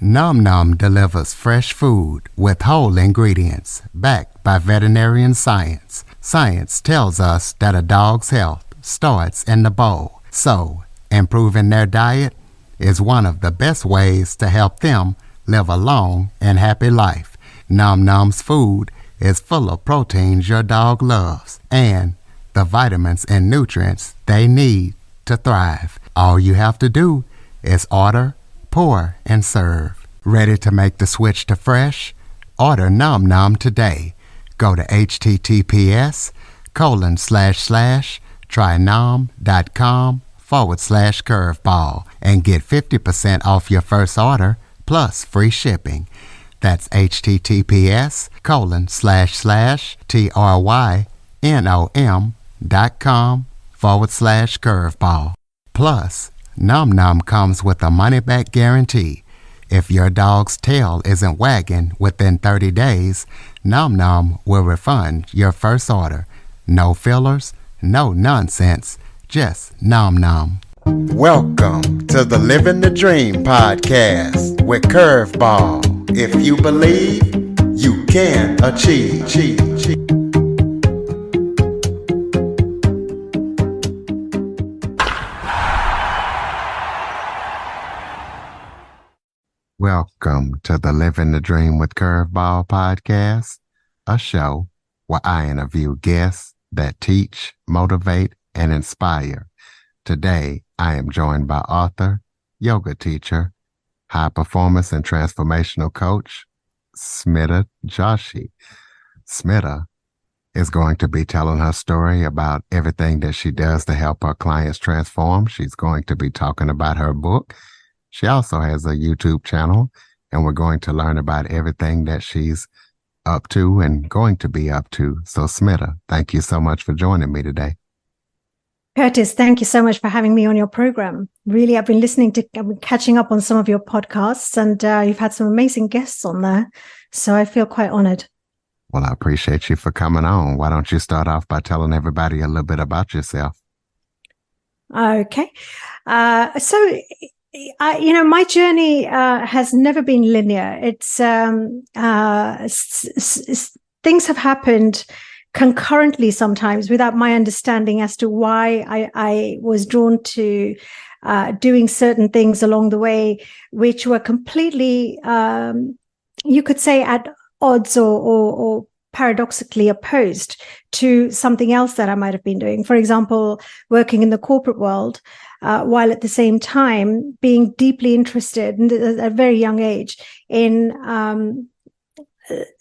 Nom Nom delivers fresh food with whole ingredients backed by veterinarian science. Science tells us that a dog's health starts in the bowl, so improving their diet is one of the best ways to help them live a long and happy life. Nom Nom's food is full of proteins your dog loves and the vitamins and nutrients they need to thrive. All you have to do is order, pour, and serve. Ready to make the switch to fresh? Order Nom Nom today. Go to https://trynom.com/curveball and get 50% off your first order plus free shipping. That's https://trynom.com/curveball. Plus, Nom Nom comes with a money-back guarantee. If your dog's tail isn't wagging within 30 days, Nom Nom will refund your first order. No fillers, no nonsense, just Nom Nom. Welcome to the Living the Dream podcast with Curveball. If you believe, you can achieve. Welcome to the Living the Dream with Curveball podcast, a show where I interview guests that teach, motivate, and inspire. Today, I am joined by author, yoga teacher, high performance and transformational coach, Smita Joshi. Smita is going to be telling her story about everything that she does to help her clients transform. She's going to be talking about her book. She also has a YouTube channel, and we're going to learn about everything that she's up to and going to be up to. So, Smita, thank you so much for joining me today. Curtis, thank you so much for having me on your program. Really, I've been catching up on some of your podcasts, and you've had some amazing guests on there. So I feel quite honored. Well, I appreciate you for coming on. Why don't you start off by telling everybody a little bit about yourself? Okay. My journey has never been linear. It's things have happened concurrently sometimes without my understanding as to why I was drawn to doing certain things along the way, which were completely, you could say, at odds or paradoxically opposed to something else that I might have been doing. For example, working in the corporate world, while at the same time being deeply interested at a very young age in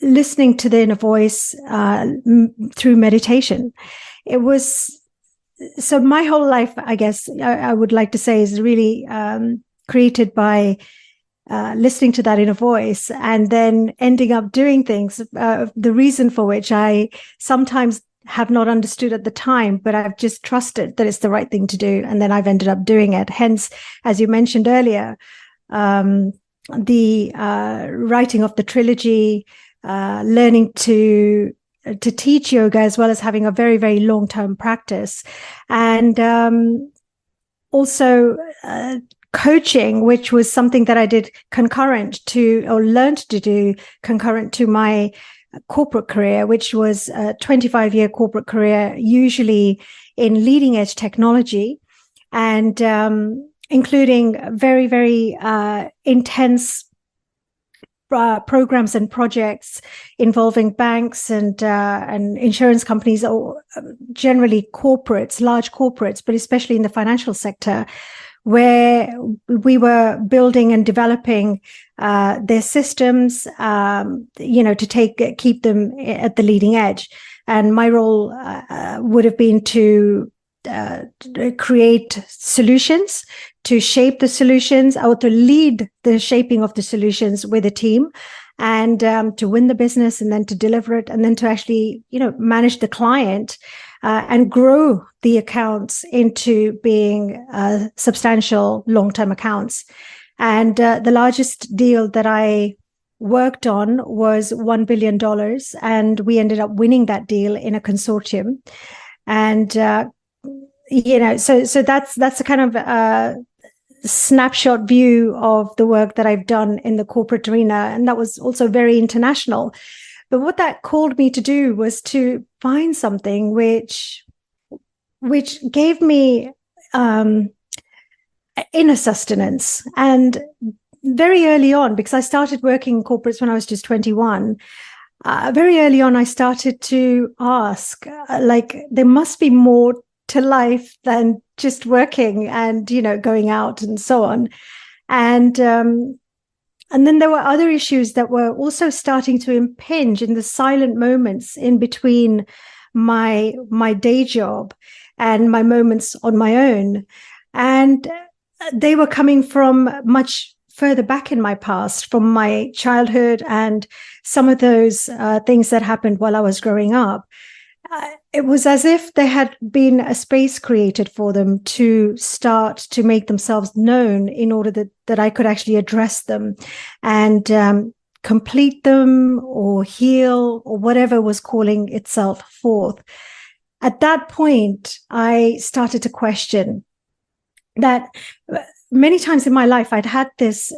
listening to the inner voice through meditation. It was, so my whole life, I guess, I would like to say, is really created by listening to that inner voice and then ending up doing things, the reason for which I sometimes have not understood at the time, but I've just trusted that it's the right thing to do. And then I've ended up doing it. Hence, as you mentioned earlier, the writing of the trilogy, learning to teach yoga, as well as having a very, very long-term practice. And also coaching, which was something that I did concurrent to, or learned to do concurrent to my corporate career, which was a 25-year corporate career, usually in leading edge technology, and including very, very intense programs and projects involving banks and insurance companies, or generally corporates, large corporates, but especially in the financial sector, where we were building and developing their systems, to keep them at the leading edge. And my role would have been to create solutions, to shape the solutions, or to lead the shaping of the solutions with a team, and to win the business, and then to deliver it, and then to actually, manage the client and grow the accounts into being substantial long-term accounts. And the largest deal that I worked on was $1 billion, and we ended up winning that deal in a consortium. And so that's the kind of snapshot view of the work that I've done in the corporate arena. And that was also very international. But what that called me to do was to find something which gave me inner sustenance. And very early on, because I started working in corporates when I was just 21, very early on, I started to ask, there must be more to life than just working and, going out and so on. And then there were other issues that were also starting to impinge in the silent moments in between my day job and my moments on my own. And they were coming from much further back in my past, from my childhood and some of those things that happened while I was growing up. It was as if there had been a space created for them to start to make themselves known in order that I could actually address them and complete them or heal or whatever was calling itself forth. At that point, I started to question that many times in my life, I'd had this,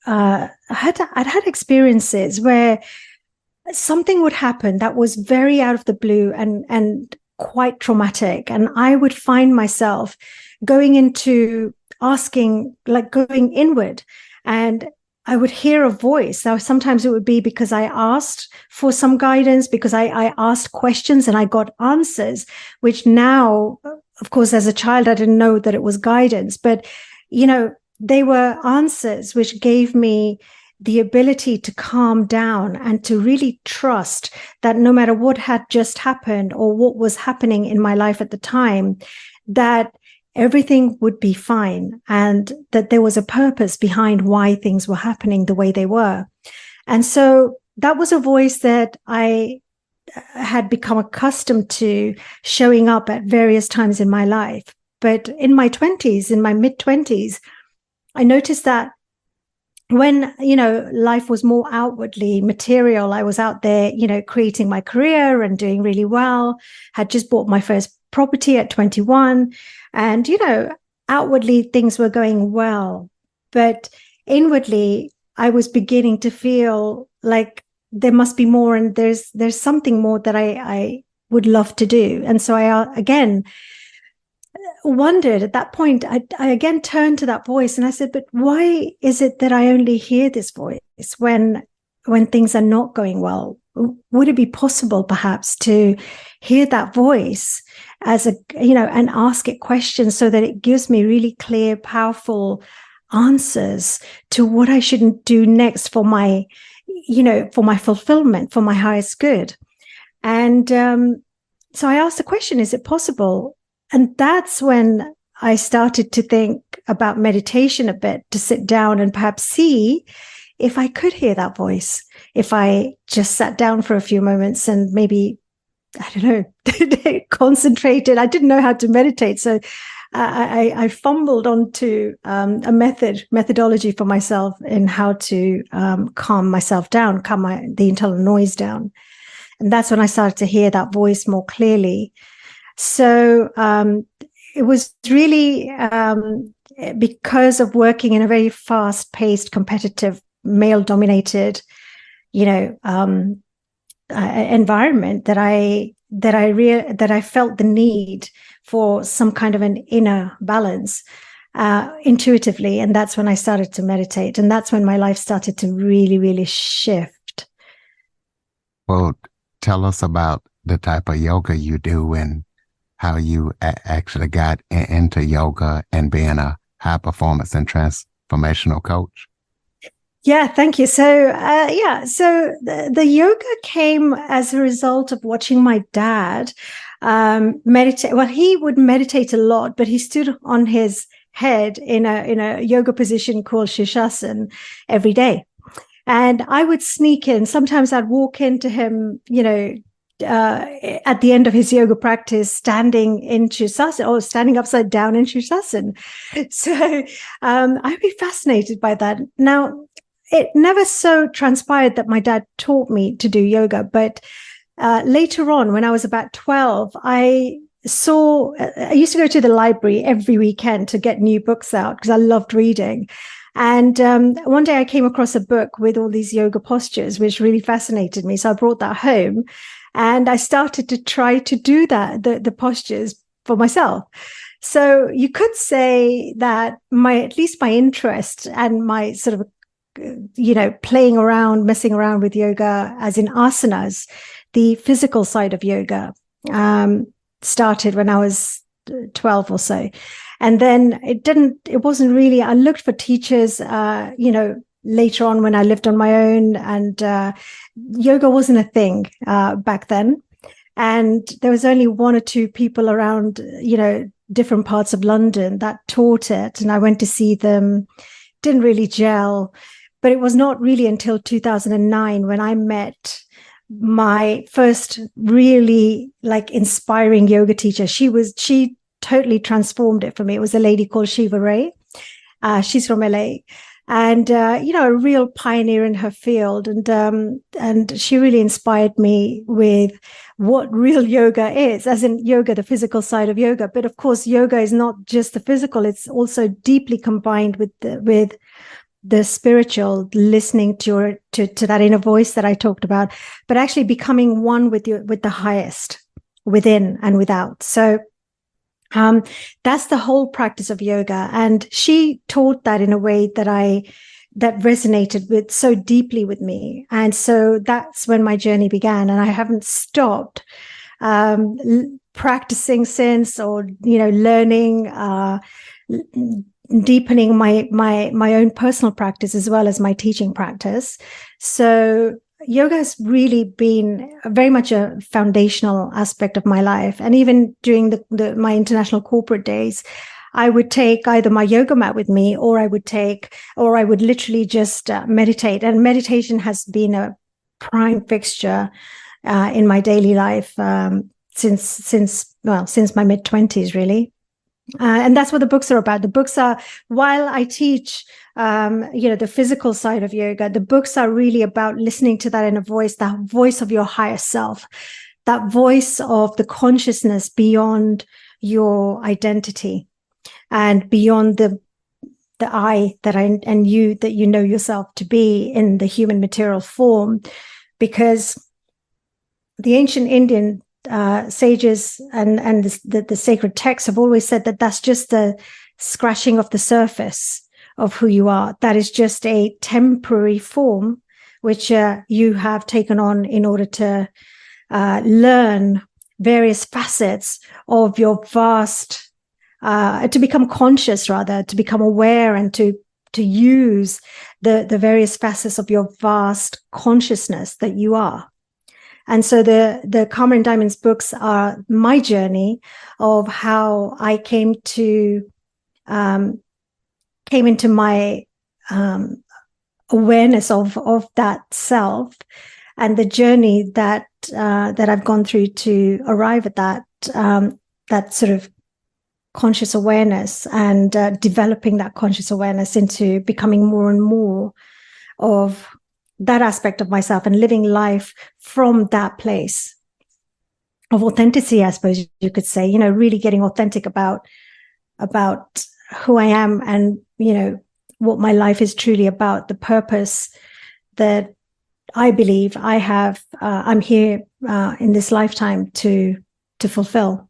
I'd had experiences where something would happen that was very out of the blue and quite traumatic. And I would find myself going into asking, going inward, and I would hear a voice. Now, sometimes it would be because I asked for some guidance, because I asked questions and I got answers, which now, of course, as a child, I didn't know that it was guidance, but, they were answers which gave me the ability to calm down and to really trust that no matter what had just happened or what was happening in my life at the time, that everything would be fine and that there was a purpose behind why things were happening the way they were. And so that was a voice that I had become accustomed to showing up at various times in my life. But in my 20s, in my mid-20s, I noticed that when, life was more outwardly material, I was out there, creating my career and doing really well, had just bought my first property at 21. And, outwardly things were going well. But inwardly, I was beginning to feel like there must be more, and there's something more that I would love to do. And so I, again, wondered at that point, I again turned to that voice and I said, but why is it that I only hear this voice when things are not going well? Would it be possible perhaps to hear that voice as and ask it questions so that it gives me really clear, powerful answers to what I should do next for my, for my fulfillment, for my highest good? And so I asked the question, is it possible? And that's when I started to think about meditation a bit, to sit down and perhaps see if I could hear that voice, if I just sat down for a few moments and maybe, I don't know, concentrated. I didn't know how to meditate. So I fumbled onto a methodology for myself in how to calm myself down, calm the internal noise down. And that's when I started to hear that voice more clearly. So it was really because of working in a very fast-paced, competitive, male-dominated, environment that I felt the need for some kind of an inner balance intuitively, and that's when I started to meditate, and that's when my life started to really, really shift. Well, tell us about the type of yoga you do and how you actually got into yoga and being a high performance and transformational coach. Yeah, thank you. So, so the yoga came as a result of watching my dad meditate. Well, he would meditate a lot, but he stood on his head in a yoga position called Shirshasana every day. And I would sneak in. Sometimes I'd walk into him, at the end of his yoga practice, standing in Shirshasana or standing upside down in Shirshasana. So I'd be fascinated by that. Now, it never so transpired that my dad taught me to do yoga, but later on, when I was about 12, I I used to go to the library every weekend to get new books out because I loved reading. And one day I came across a book with all these yoga postures, which really fascinated me. So I brought that home and I started to try to do the postures for myself. So you could say that at least my interest and my sort of, playing around, messing around with yoga as in asanas, the physical side of yoga, started when I was 12 or so. And then it wasn't really, I looked for teachers, later on when I lived on my own, and yoga wasn't a thing back then. And there was only one or two people around, different parts of London that taught it. And I went to see them, didn't really gel. But it was not really until 2009 when I met my first really inspiring yoga teacher. She totally transformed it for me. It was a lady called Shiva Ray. She's from LA, and a real pioneer in her field. And she really inspired me with what real yoga is, as in yoga, the physical side of yoga. But of course, yoga is not just the physical; it's also deeply combined with the spiritual, listening to that inner voice that I talked about, but actually becoming one with the highest within and without. So that's the whole practice of yoga. And she taught that in a way that resonated so deeply with me. And so that's when my journey began. And I haven't stopped practicing since, or, learning, deepening my own personal practice as well as my teaching practice. So yoga has really been very much a foundational aspect of my life. And even during my international corporate days, I would take either my yoga mat with me, or I would literally just meditate. And meditation has been a prime fixture in my daily life since my mid-20s, really. And that's what the books are about. The books are, while I teach, the physical side of yoga, the books are really about listening to that inner voice, that voice of your higher self, that voice of the consciousness beyond your identity and beyond the I and you that you know yourself to be in the human material form. Because the ancient Indian sages and the sacred texts have always said that that's just the scratching of the surface of who you are. That is just a temporary form which you have taken on in order to learn various facets of your vast, to become conscious, rather, to become aware, and to use the various facets of your vast consciousness that you are. And so the Karma and Diamonds books are my journey of how I came into my awareness of that self, and the journey that I've gone through to arrive at that sort of conscious awareness, and developing that conscious awareness into becoming more and more of that aspect of myself, and living life from that place of authenticity, I suppose you could say, really getting authentic about who I am, and, what my life is truly about, the purpose that I believe I have, I'm here in this lifetime to fulfill.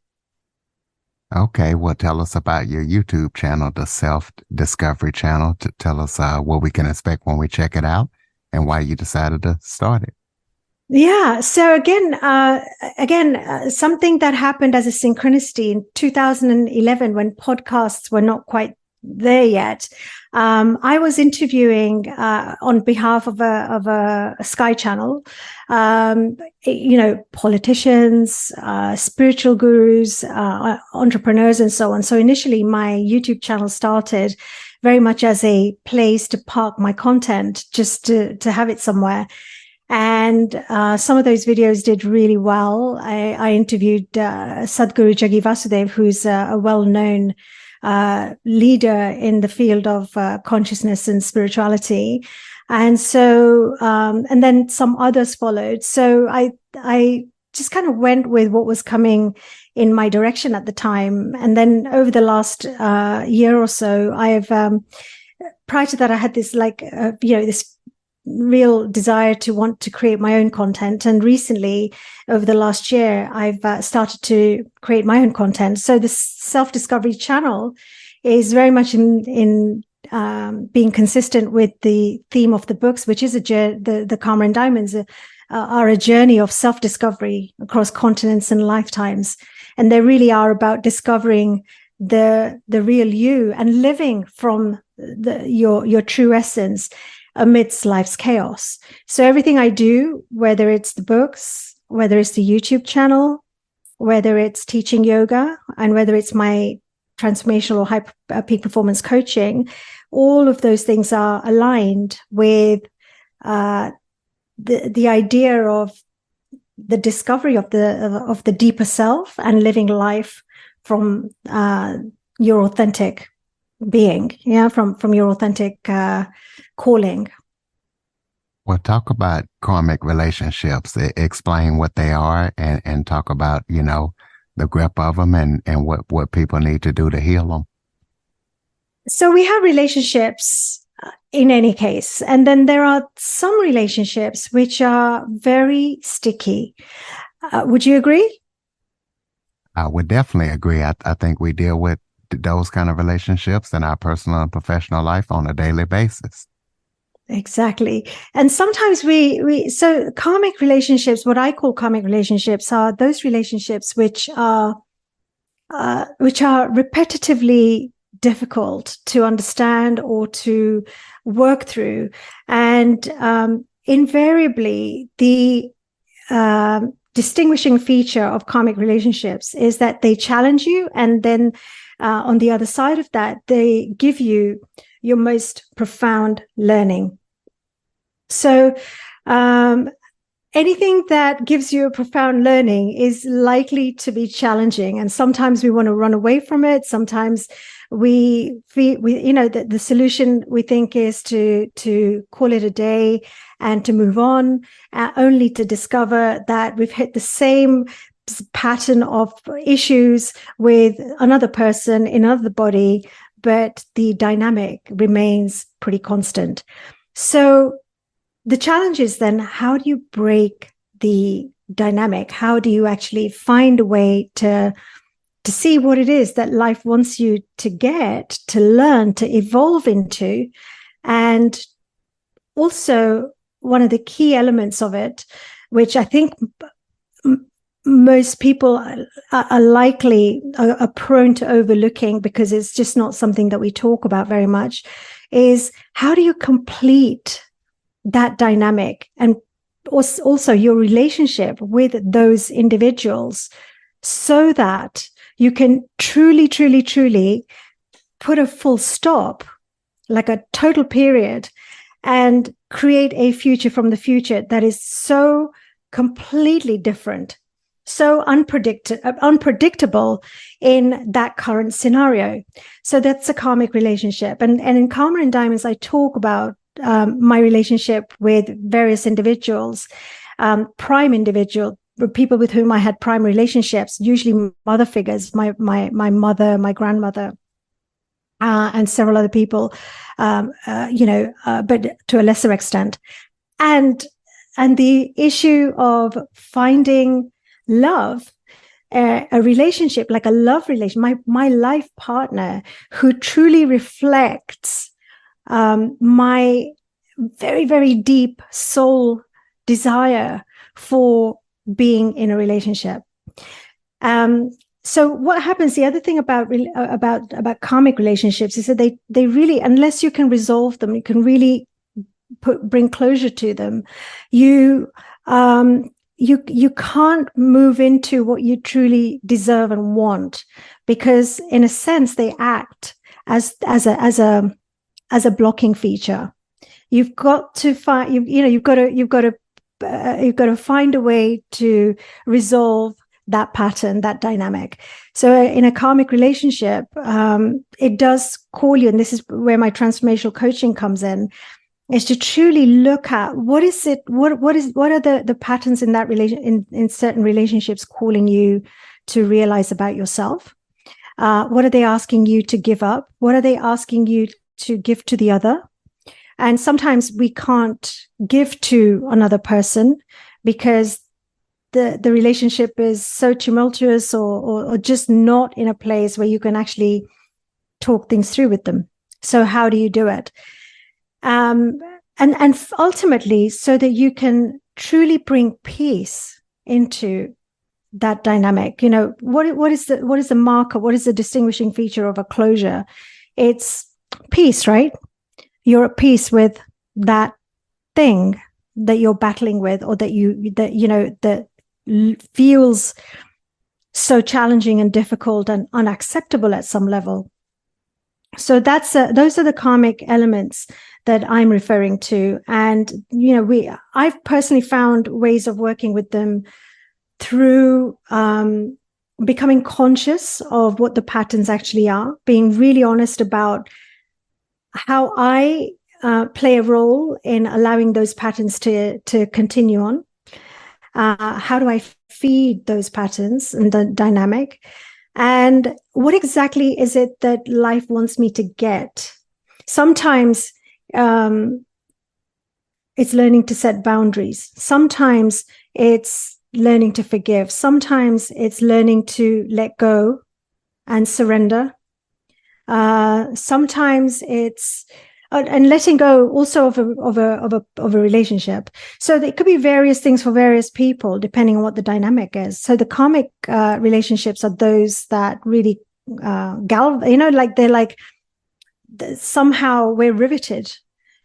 Okay, well, tell us about your YouTube channel, the Self Discovery channel. To tell us what we can expect when we check it out, and why you decided to start it. Yeah. So again, something that happened as a synchronicity in 2011, when podcasts were not quite there yet. I was interviewing on behalf of a Sky channel, politicians, spiritual gurus, entrepreneurs, and so on. So initially, my YouTube channel started very much as a place to park my content, just to have it somewhere. And some of those videos did really well. I interviewed Sadhguru Jaggi Vasudev, who's a well-known leader in the field of consciousness and spirituality. And so, and then some others followed. So I just kind of went with what was coming in my direction at the time. And then over the last year or so, prior to that, I had this this real desire to want to create my own content. And recently, over the last year, I've started to create my own content. So the self-discovery channel is very much in being consistent with the theme of the books, which is the Karma and Diamonds are a journey of self-discovery across continents and lifetimes. And they really are about discovering the real you and living from your true essence amidst life's chaos. So everything I do, whether it's the books, whether it's the YouTube channel, whether it's teaching yoga, and whether it's my transformational or high peak performance coaching, all of those things are aligned with the idea of the discovery of the deeper self and living life from your authentic being, from your authentic calling. Well, talk about karmic relationships. Explain what they are, and talk about, the grip of them and what people need to do to heal them. So we have relationships in any case. And then there are some relationships which are very sticky. Would you agree? I would definitely agree. I think we deal with those kind of relationships in our personal and professional life on a daily basis. Exactly. And sometimes so karmic relationships, what I call karmic relationships, are those relationships which are repetitively difficult to understand or to work through. And invariably, the distinguishing feature of karmic relationships is that they challenge you, and then on the other side of that, they give you your most profound learning. So anything that gives you a profound learning is likely to be challenging, and sometimes we want to run away from it. Sometimes we the solution we think is to call it a day and to move on, only to discover that we've hit the same pattern of issues with another person in another body, but the dynamic remains pretty constant. So the challenge is then, how do you break the dynamic? How do you actually find a way to see what it is that life wants you to get, to learn, to evolve into? And also, one of the key elements of it, which I think most people are prone to overlooking because it's just not something that we talk about very much, is how do you complete that dynamic and also your relationship with those individuals, so that you can truly, truly, truly put a full stop, like a total period, and create a future from the future that is so completely different, so unpredictable in that current scenario. So that's a karmic relationship. And in Karma and Diamonds, I talk about my relationship with various individuals, prime individual, people with whom I had prime relationships, usually mother figures, my mother, my grandmother, and several other people, but to a lesser extent. And the issue of finding love, a relationship, like a love relation, my life partner who truly reflects my very, very deep soul desire for being in a relationship. So what happens, the other thing about karmic relationships is that they really, unless you can resolve them, you can really bring closure to them, you can't move into what you truly deserve and want, because in a sense they act as a blocking feature. You've got to find, you've got to find a way to resolve that pattern, that dynamic. So in a karmic relationship, it does call you, and this is where my transformational coaching comes in. is to truly look at what is it, what are the patterns in that in certain relationships calling you to realize about yourself. What are they asking you to give up? What are they asking you to give to the other? And sometimes we can't give to another person because the relationship is so tumultuous or just not in a place where you can actually talk things through with them. So how do you do it? And ultimately, so that you can truly bring peace into that dynamic. You know, what is the marker? What is the distinguishing feature of a closure? It's peace, right? You're at peace with that thing that you're battling with, or that feels so challenging and difficult and unacceptable at some level. So those are the karmic elements that I'm referring to. And, I've personally found ways of working with them through becoming conscious of what the patterns actually are, being really honest about how I play a role in allowing those patterns to continue on. How do I feed those patterns and the dynamic? And what exactly is it that life wants me to get? Sometimes it's learning to set boundaries. Sometimes it's learning to forgive. Sometimes it's learning to let go and surrender. Sometimes it's and letting go also of a relationship. So it could be various things for various people depending on what the dynamic is. So the karmic relationships are those that really they're like somehow we're riveted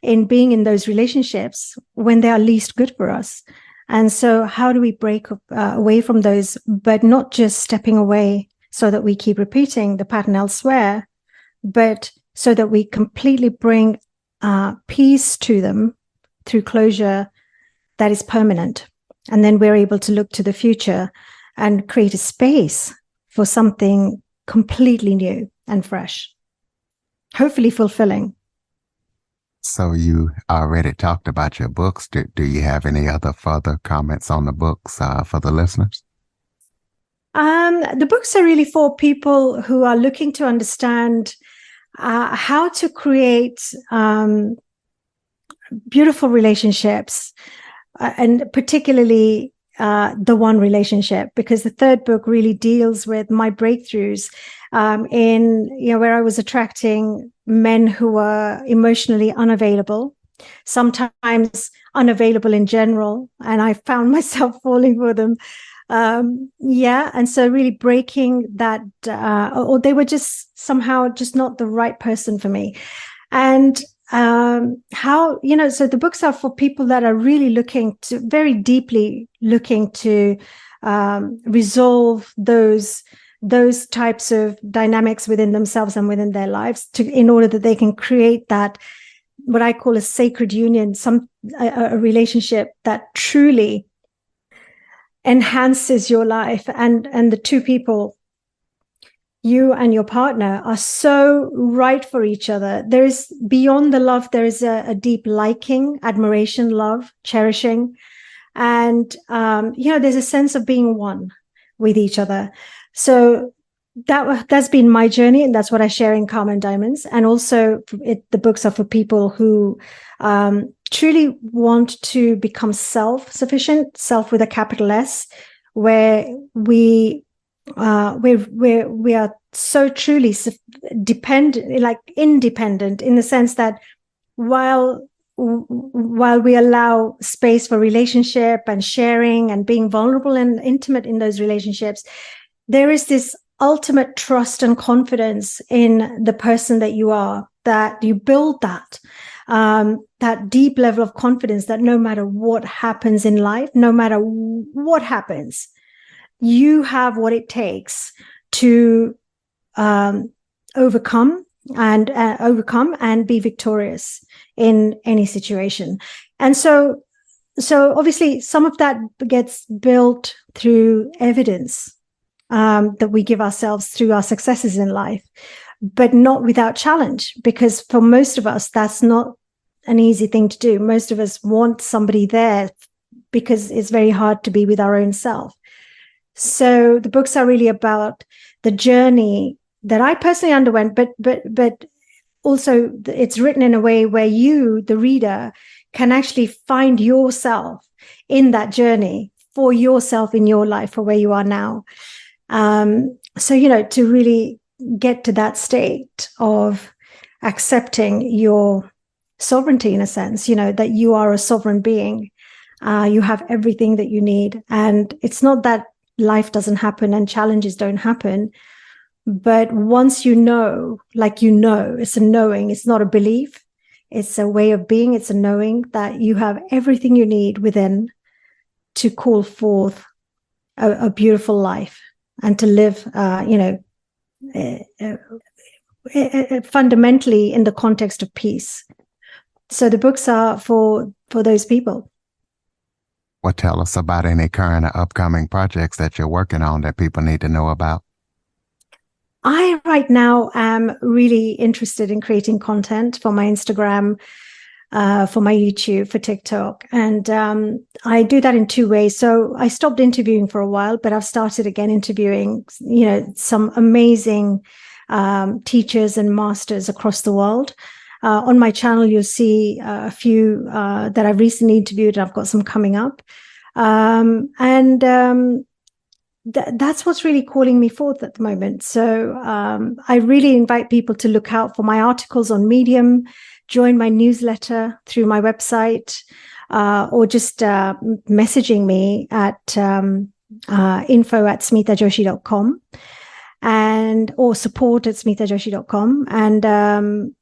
in being in those relationships when they are least good for us. And so how do we break away from those, but not just stepping away so that we keep repeating the pattern elsewhere, but so that we completely bring peace to them through closure that is permanent. And then we're able to look to the future and create a space for something completely new and fresh, hopefully fulfilling. So you already talked about your books. Do you have any other further comments on the books for the listeners? The books are really for people who are looking to understand how to create beautiful relationships, and particularly the one relationship, because the third book really deals with my breakthroughs where I was attracting men who were emotionally unavailable, sometimes unavailable in general, and I found myself falling for them. And so really breaking that, or they were just somehow just not the right person for me. And so the books are for people that are really very deeply looking to resolve those types of dynamics within themselves and within their lives, in order that they can create that, what I call a sacred union, a relationship that truly enhances your life, and the two people, you and your partner, are so right for each other. There is, beyond the love, there is a deep liking, admiration, love, cherishing, and there's a sense of being one with each other. So that's been my journey, and that's what I share in Karma and Diamonds. And also the books are for people who truly want to become self-sufficient, self with a capital S, where we are so truly dependent, like independent, in the sense that while we allow space for relationship and sharing and being vulnerable and intimate in those relationships, there is this ultimate trust and confidence in the person that you are, that you build that deep level of confidence that no matter what happens in life, no matter what happens, you have what it takes to overcome and be victorious in any situation. And so obviously some of that gets built through evidence that we give ourselves through our successes in life, but not without challenge, because for most of us, that's not an easy thing to do. Most of us want somebody there because it's very hard to be with our own self. So the books are really about the journey that I personally underwent, but also it's written in a way where you, the reader, can actually find yourself in that journey for yourself in your life, for where you are now. So, to really get to that state of accepting your sovereignty, in a sense, that you are a sovereign being. You have everything that you need. And it's not that life doesn't happen and challenges don't happen. But once it's a knowing, it's not a belief. It's a way of being. It's a knowing that you have everything you need within to call forth a beautiful life and to live, fundamentally in the context of peace. So the books are for those people. Well, tell us about any current or upcoming projects that you're working on that people need to know about. I right now am really interested in creating content for my Instagram, for my YouTube, for TikTok. And I do that in two ways. So I stopped interviewing for a while, but I've started again interviewing, some amazing teachers and masters across the world. On my channel, you'll see a few that I've recently interviewed, and I've got some coming up. That's what's really calling me forth at the moment. So I really invite people to look out for my articles on Medium, join my newsletter through my website, or just messaging me at info@smitajoshi.com or support@smitajoshi.com, and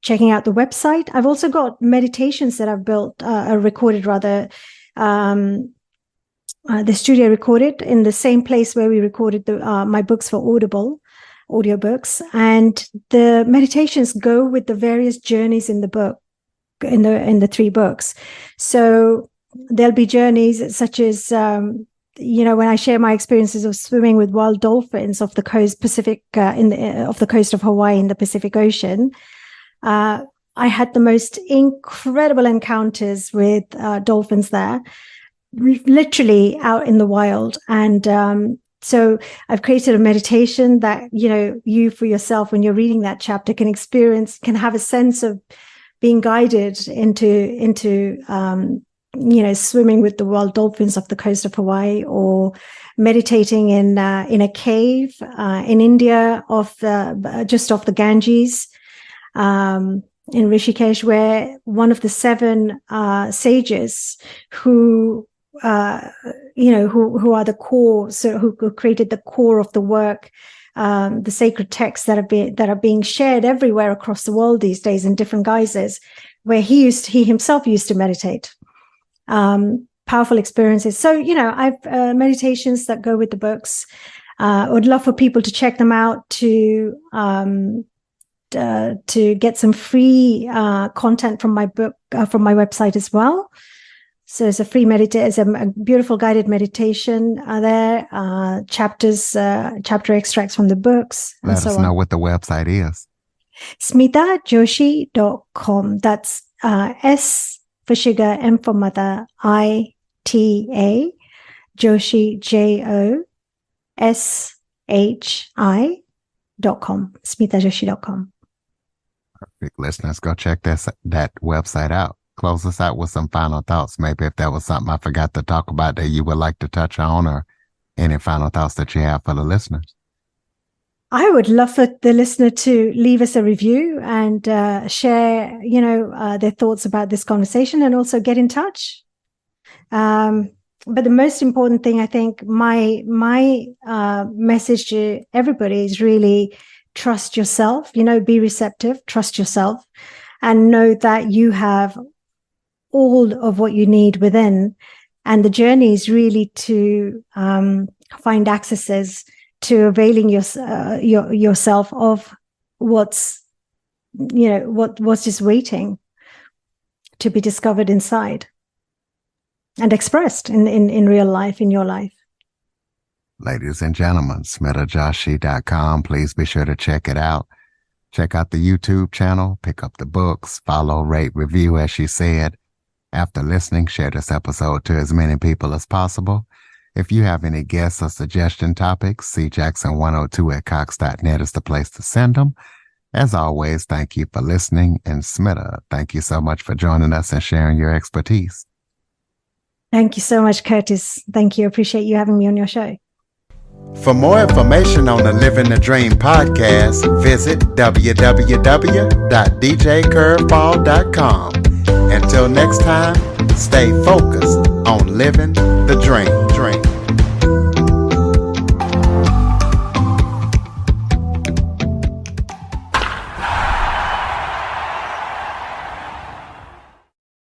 checking out the website. I've also got meditations that I've built, recorded rather, the studio recorded in the same place where we recorded my books for Audible audiobooks, and the meditations go with the various journeys in the book, in the three books. So there'll be journeys such as when I share my experiences of swimming with wild dolphins off the coast Pacific off the coast of Hawaii in the Pacific Ocean. I had the most incredible encounters with dolphins there, literally out in the wild. And so I've created a meditation that, you for yourself, when you're reading that chapter, can have a sense of being guided into swimming with the wild dolphins off the coast of Hawaii, or meditating in a cave in India, just off the Ganges, in Rishikesh, where one of the 7 sages who are the core, so who created the core of the work, the sacred texts that are being shared everywhere across the world these days in different guises, where he himself used to meditate. Powerful experiences. So, I've meditations that go with the books. I would love for people to check them out, to get some free content from my book, from my website as well. So it's a free it's a beautiful guided meditation there, chapter extracts from the books. Let us know what the website is. SmitaJoshi.com. That's S for sugar, M for mother, ITA, Joshi, JOSHI.com, SmitaJoshi.com. Perfect. Listeners, go check that website out. Close us out with some final thoughts. Maybe if there was something I forgot to talk about that you would like to touch on, or any final thoughts that you have for the listeners. I would love for the listener to leave us a review and share, their thoughts about this conversation, and also get in touch. But the most important thing, I think, my message to everybody is really trust yourself, be receptive, trust yourself, and know that you have all of what you need within. And the journey is really to find accesses to availing yourself of what's just waiting to be discovered inside and expressed in real life, in your life. Ladies and gentlemen, SmitaJoshi.com. Please be sure to check it out. Check out the YouTube channel, pick up the books, follow, rate, review, as she said. After listening, share this episode to as many people as possible. If you have any guests or suggestion topics, cjackson102@cox.net is the place to send them. As always, thank you for listening. And Smita, thank you so much for joining us and sharing your expertise. Thank you so much, Curtis. Thank you. Appreciate you having me on your show. For more information on the Living the Dream podcast, visit www.djcurveball.com. Until next time, stay focused on living the dream.